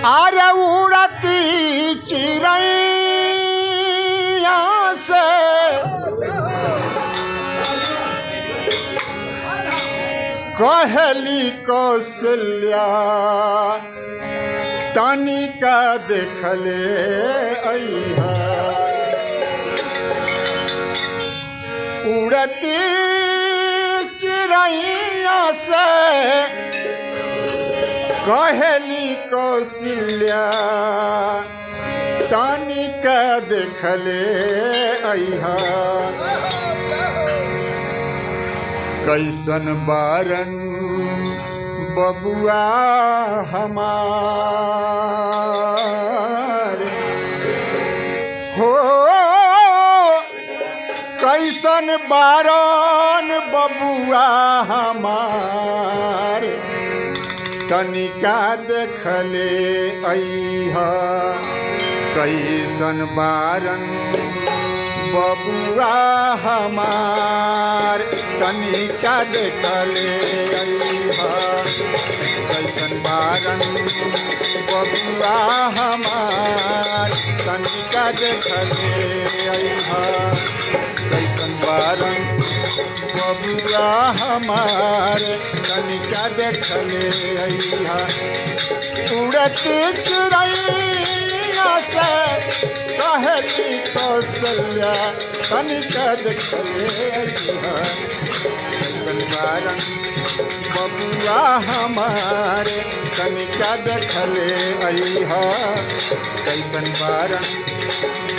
आरे उड़ती चिड़ैया से कहली कौशल्या तनिका देखले अइहा उड़ती चिड़ैया से कहली कौशल्या तनिका देखले अइहा कैसन बारन बबुआ हमार हो कैसन बारन बबुआ हमार तनिका देखले अइहा कैसन बारन बबुआ हमार तनिका देखले अइहा कैसन बारन बबुआ हमार तनिका देखले अइहा कैसन बारन बबुआ हमार तनिका देखले अइहा उड़ती चिड़ैया से कहली कौशल्या तनिका देखले अइहा कैसन बारन बबुआ हमार तनिका देखले अइहा कैसन बारन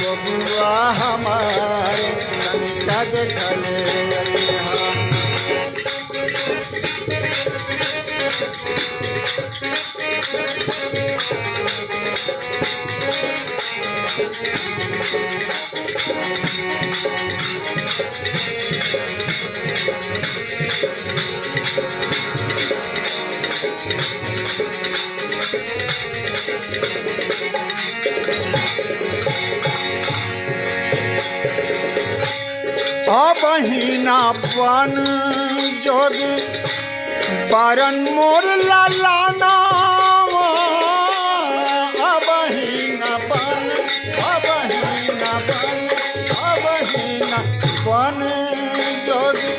बबुआ हमार तनिका देखले अइहा अबहिना बन जोगी बारन मोर लालाना अबहिना बन जोगी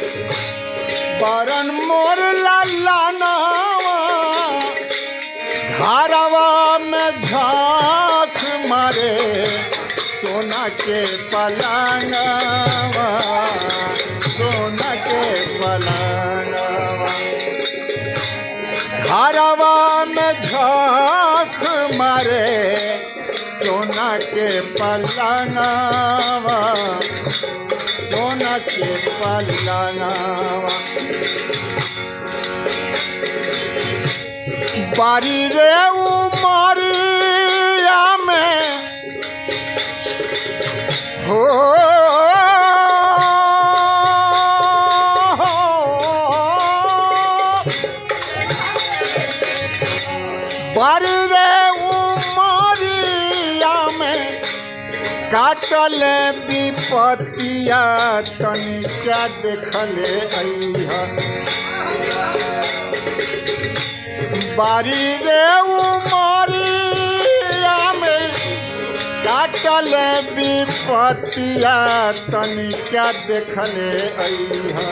बारन मोर लालाना घरवा में झाँक मारे सोना के पलंगवा सोना के पलंगवा घरवा में झाँक मारे सोना के पलंगवा सोना के पलंगवा बारी रे उमरिया में हो बारी रे उमरिया में काटल विपतिया तनिका देखले अइहा बारी रे उमरिया में काटल विपतिया तनिका देखले अइहा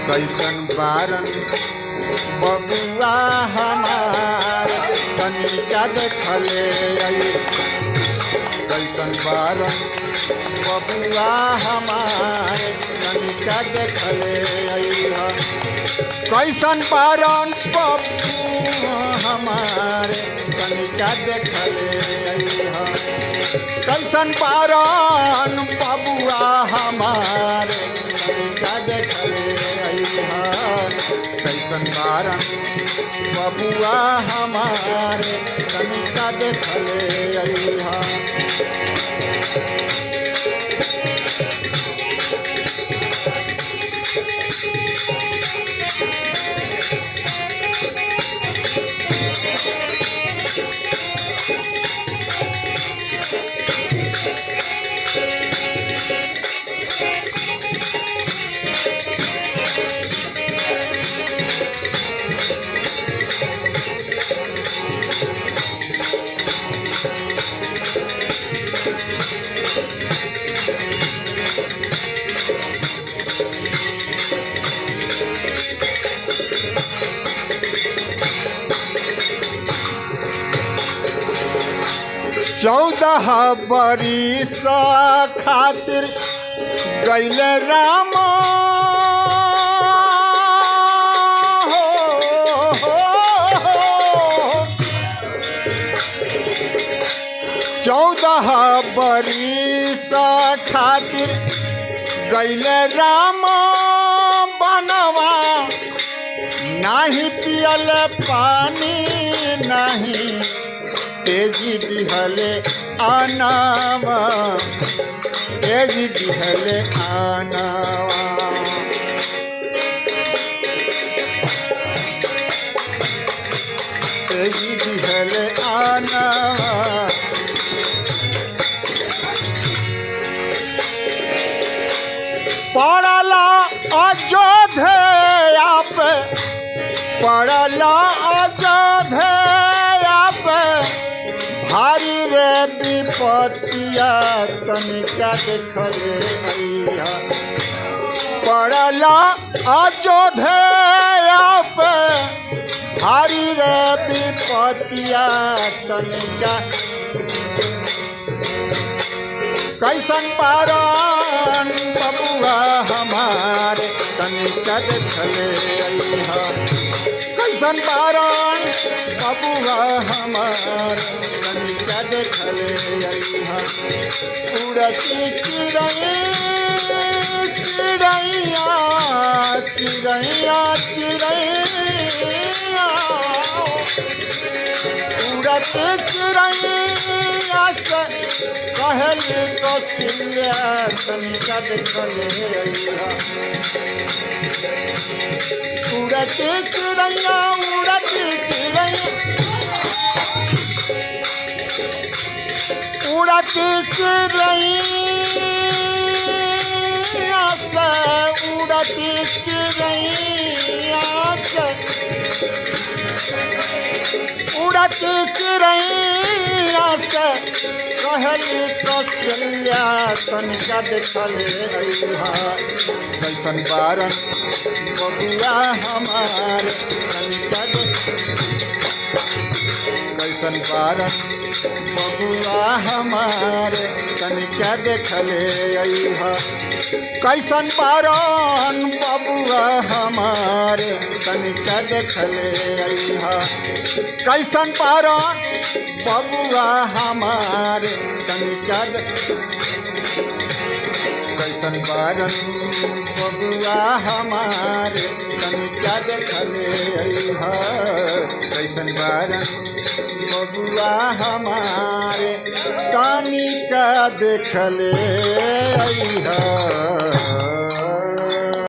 कैसन बारन बबुआ हमार तनिका देखले अइहा कैसन बारन बबुआ हमार तनिका देखले अइहा कैसन बारन बबुआ हमार तनिका देखले अइहा कैसन बारन बबुआ हमार तनिका देखले अइहा कैसन बारन बबुआ हमार तनिका देखले अइहा 14 बरिस खातिर गैले राम चौदह बरिस खातिर गैले राम बनवा नाही पियल पानी नहीं तेजी दिहले आनावा तेजी दिहले आनावा तेजी दिहले आनावा पड़ला अयोध्या पे पड़ला अयोध्या पे भारी रे विपत्तिया तनिका देखले अइहा पड़ला अयोध्या पे भारी रे विपत्तिया तनिका कैसन पारन बबुआ हमारे तनिका देखले अइहा कैसन पारन बबुआ हमारे तनिका देखले अइहा उड़ती चिड़ैया चिड़ैया चिड़ैया उड़ती चिड़ैया से कहली कौशल्या तनिका देखले अइहा उड़ती चिड़ैया उड़ती चिड़ैया उड़ती चिड़ैया से उड़ती चिड़ैया से उड़ती चिड़ैया से कहली कौशल्या तनिका देखले अइहा कैसन बारन बबुआ हमार तनिका कैसन बारन बबुआ हमार तनिका देखले अइहा कैसन बारन बबुआ हमार तनिका देखले अइहा कैसन बारन बबुआ हमारे तनिका कैसन बारन बबुआ हमारे तनिका देखले अइहा कैसन बारन बबुआ हमारे तनिका देखले अइहा।